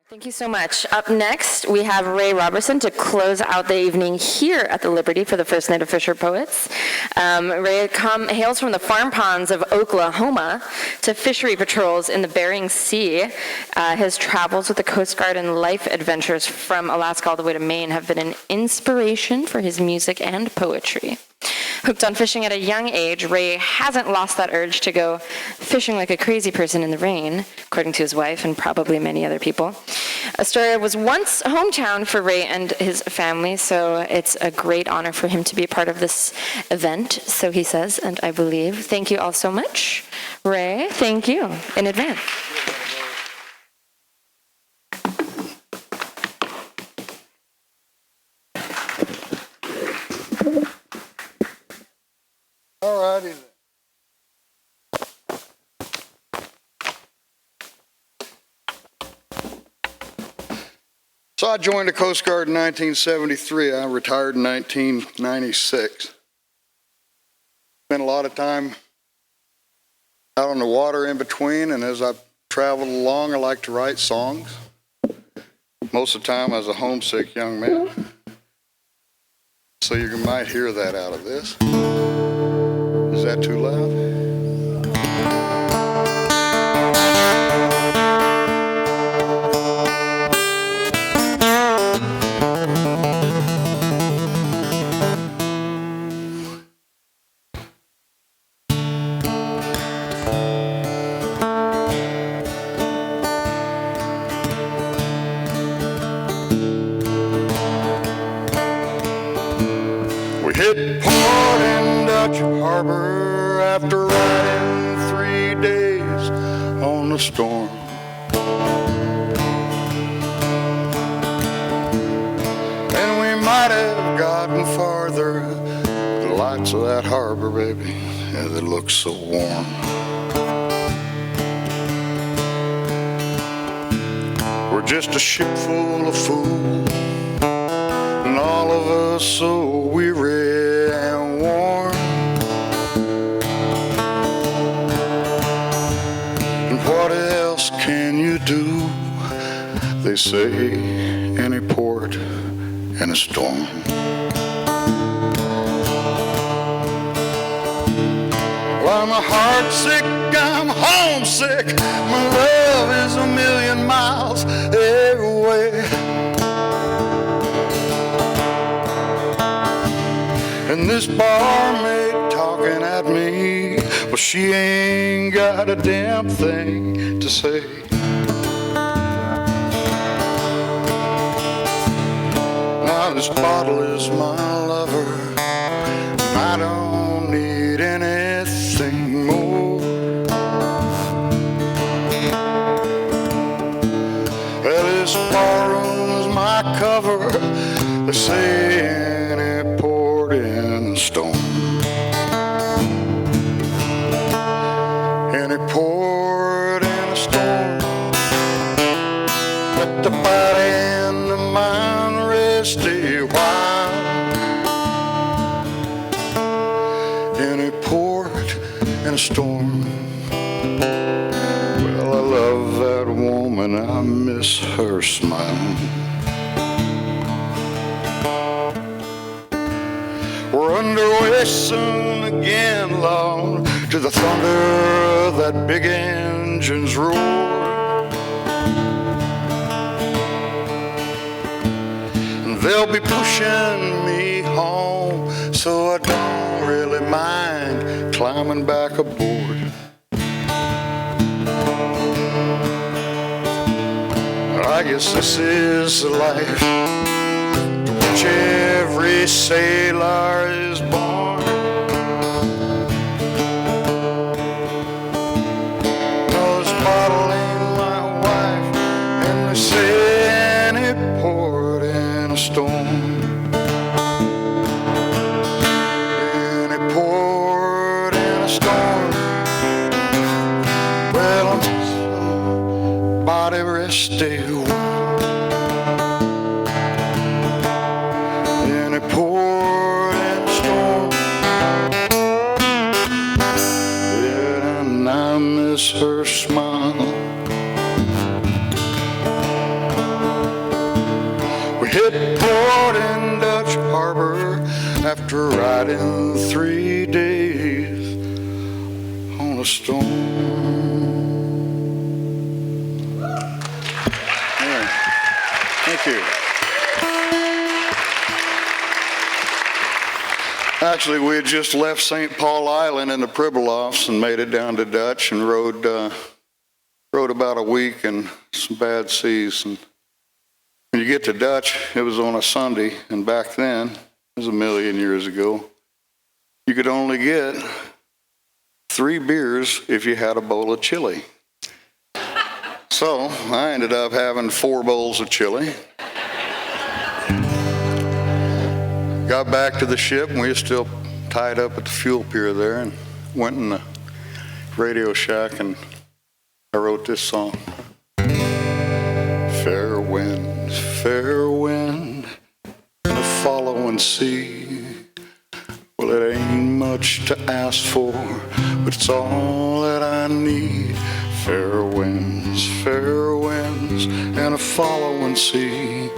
Thank you so much. Up next, we have Ray Robeson to close out the evening here at the Liberty for the first night of Fisher Poets. Ray hails from the farm ponds of Oklahoma to fishery patrols in the Bering Sea. His travels with the Coast Guard and life adventures from Alaska all the way to Maine have been an inspiration for his music and poetry. Hooked on fishing at a young age, Ray hasn't lost that urge to go fishing like a crazy person in the rain, according to his wife and probably many other people. Astoria was once a hometown for Ray and his family, so it's a great honor for him to be a part of this event, so he says, and I believe. Thank you all so much. Ray, thank you in advance. All righty then. So I joined the Coast Guard in 1973. I retired in 1996. Spent a lot of time out on the water in between, and as I've traveled along, I like to write songs. Most of the time I was a homesick young man. So you might hear that out of this. Is that too loud? We hit port in Dutch Harbor after riding 3 days on the storm. And we might have gotten farther. The lights of that harbor, baby, yeah, they look so warm. We're just a ship full of fools, and all of us so weary and worn. And what else can you do? They say any port in a storm. Well, I'm heartsick, I'm homesick. My love is 1,000,000 miles away. And this barmaid talking at me, well, she ain't got a damn thing to say. Now this bottle is my lover, I don't need anything more. Well, this barroom's my cover, they say any port in a storm. Any port in a storm. Let the body and the mind rest a while. Any port in a storm. Well, I love that woman, I miss her smile. We're underway soon again, Lord, to the thunder of that big engine's roar. And they'll be pushing me home, so I don't really mind climbing back aboard. I guess this is the life to which every sailor is born. No, this bottle ain't my wife, and they say any port in a storm. Any port in a storm. Well, I'm body rest a while. Any port in a storm. Yeah, and I miss her smile. after riding 3 days on a storm. Yeah. Thank you. Actually, we had just left St. Paul Island in the Pribilofs and made it down to Dutch and rode about a week in some bad seas. And when you get to Dutch, it was on a Sunday, and back then, it was a million years ago, you could only get 3 beers if you had a bowl of chili. So I ended up having 4 bowls of chili. Got back to the ship, and we were still tied up at the fuel pier there, and went in the Radio Shack, and I wrote this song. Fair wind, the following sea. Well, it ain't much to ask for, but it's all that I need. Fair winds, and a following sea.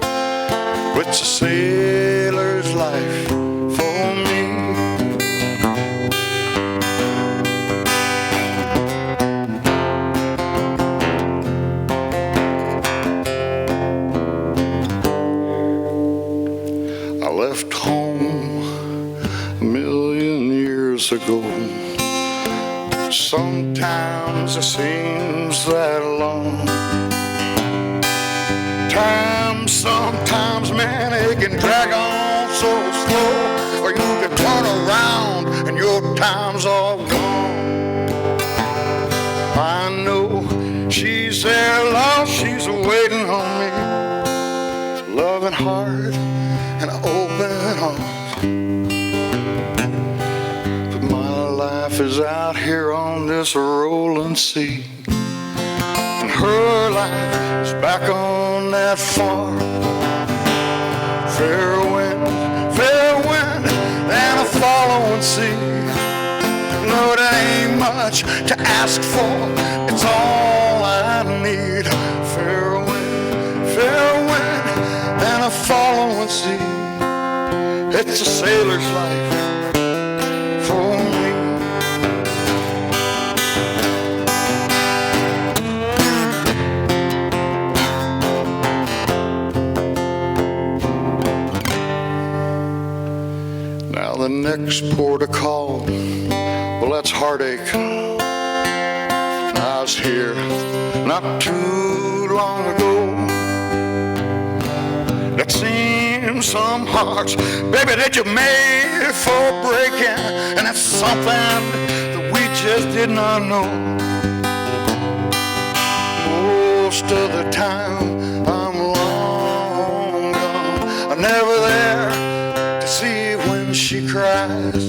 It's a sailor's life for me. I left home a million years ago. Sometimes it seems that long. Sometimes, man, it can drag on so slow, or you can turn around and your time's all gone. I know she's there, lost, she's waiting on me, loving heart and open arms. But my life is out here on this rolling sea, and her life is back on that farm. Fair wind, and a following sea. No, it ain't much to ask for, it's all I need. Fair wind, and a following sea. It's a sailor's life for me. The next port of call, well, that's heartache. I was here not too long ago. That seems some hearts, baby, that you made for breaking, and that's something that we just did not know. Most of the time I'm long gone, I'm never there to see when she cries.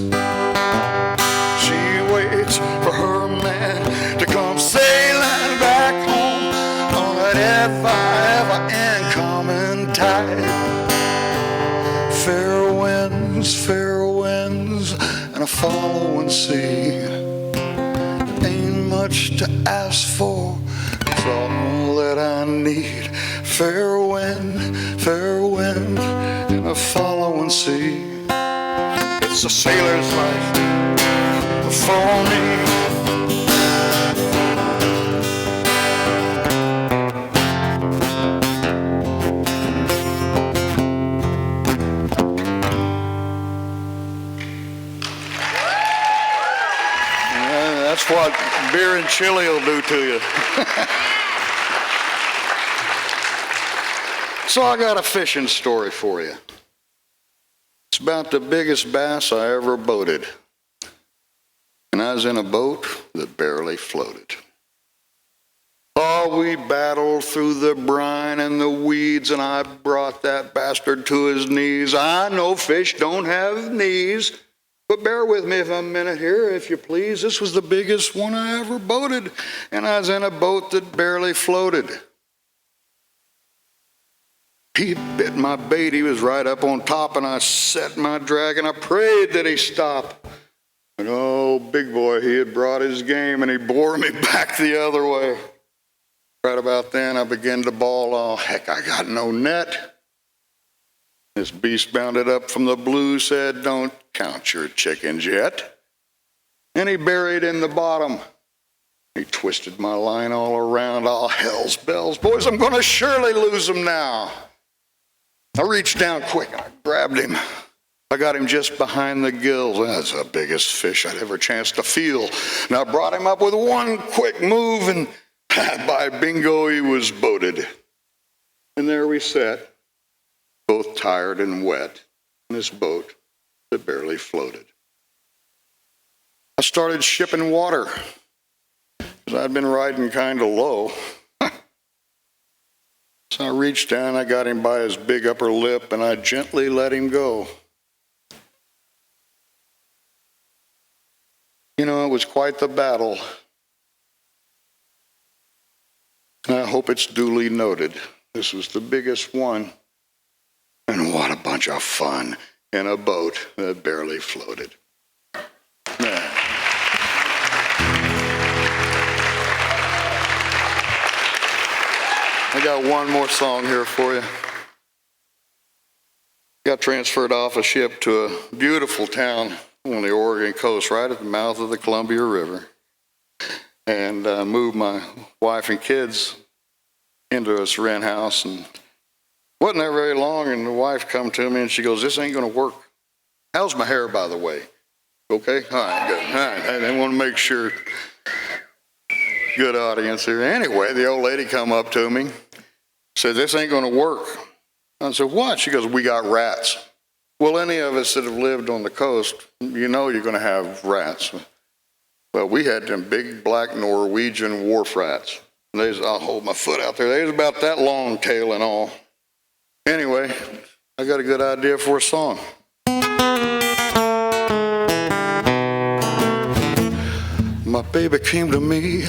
She waits for her man to come sailing back home on that ever incoming tide. Fair winds, and a following sea. Ain't much to ask for, it's all that I need. Fair wind, and a following sea. It's a sailor's life for me. That's what beer and chili will do to you. So I got a fishing story for you. It's about the biggest bass I ever boated. And I was in a boat that barely floated. Oh, we battled through the brine and the weeds, and I brought that bastard to his knees. I know fish don't have knees, but bear with me for a minute here, if you please. This was the biggest one I ever boated, and I was in a boat that barely floated. He bit my bait. He was right up on top, and I set my drag, and I prayed that he stop. But oh, big boy, he had brought his game, and he bore me back the other way. Right about then, I began to bawl, oh, heck, I got no net. This beast bounded up from the blue, said, "Don't count your chickens yet." And he buried in the bottom. He twisted my line all around. All hell's bells. Boys, I'm going to surely lose him now. I reached down quick. I grabbed him. I got him just behind the gills. That's the biggest fish I'd ever chanced to feel. And I brought him up with one quick move, and by bingo, he was boated. And there we sat, both tired and wet, in this boat that barely floated. I started shipping water, because I'd been riding kind of low. So I reached down, I got him by his big upper lip, and I gently let him go. You know, it was quite the battle. And I hope it's duly noted. This was the biggest one. And what a bunch of fun in a boat that barely floated. Yeah. I got one more song here for you. Got transferred off a ship to a beautiful town on the Oregon coast, right at the mouth of the Columbia River, and moved my wife and kids into this rent house. And wasn't there very long, and the wife come to me and she goes, "This ain't gonna work." How's my hair, by the way? Okay, all right, good. All right, I want to make sure. Good audience here. Anyway, the old lady come up to me, said, "This ain't gonna work." I said, "What?" She goes, "We got rats." Well, any of us that have lived on the coast, you know you're going to have rats. Well, we had them big black Norwegian wharf rats. I'll hold my foot out there. They was about that long, tail and all. Anyway, I got a good idea for a song. My baby came to me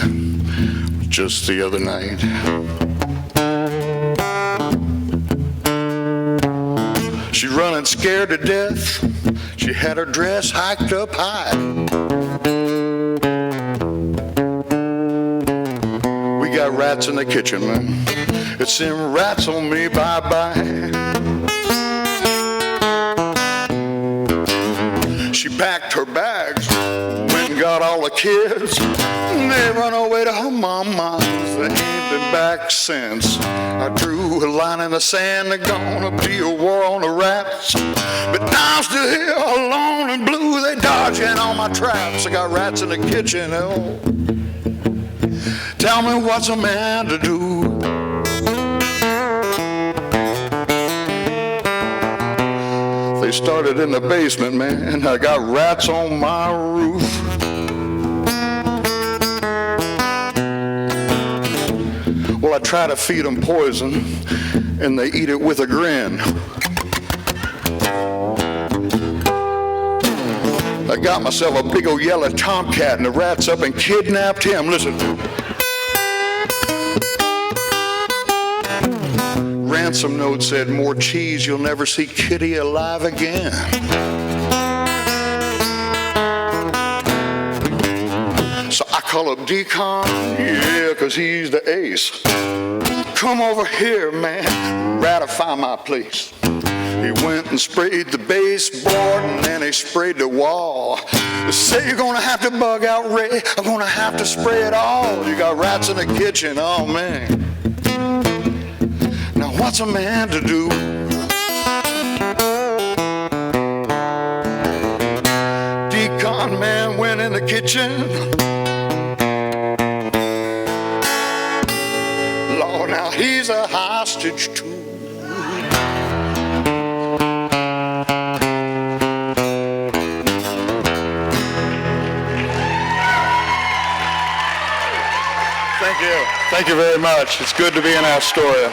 just the other night. She running scared to death. She had her dress hiked up high. We got rats in the kitchen, man. It's them rats on me, bye-bye. She packed her bags, went and got all the kids. They run away to her mama's. They ain't been back since. I drew a line in the sand. There's gonna be a war on the rats. But now I'm still here alone and blue. They dodging all my traps. I got rats in the kitchen. Oh, tell me what's a man to do? They started in the basement, man. I got rats on my roof. Well, I try to feed them poison, and they eat it with a grin. I got myself a big old yellow tomcat, and the rats up and kidnapped him. Listen. Ransom note said, "More cheese, you'll never see Kitty alive again." So I call up Decon, yeah, 'cause he's the ace. "Come over here, man, ratify my place." He went and sprayed the baseboard, and then he sprayed the wall. They say you're gonna have to bug out Ray, I'm gonna have to spray it all. You got rats in the kitchen, oh man. Now what's a man to do? Decon man went in the kitchen. Lord, now he's a hostage too. Thank you very much. It's good to be in Astoria.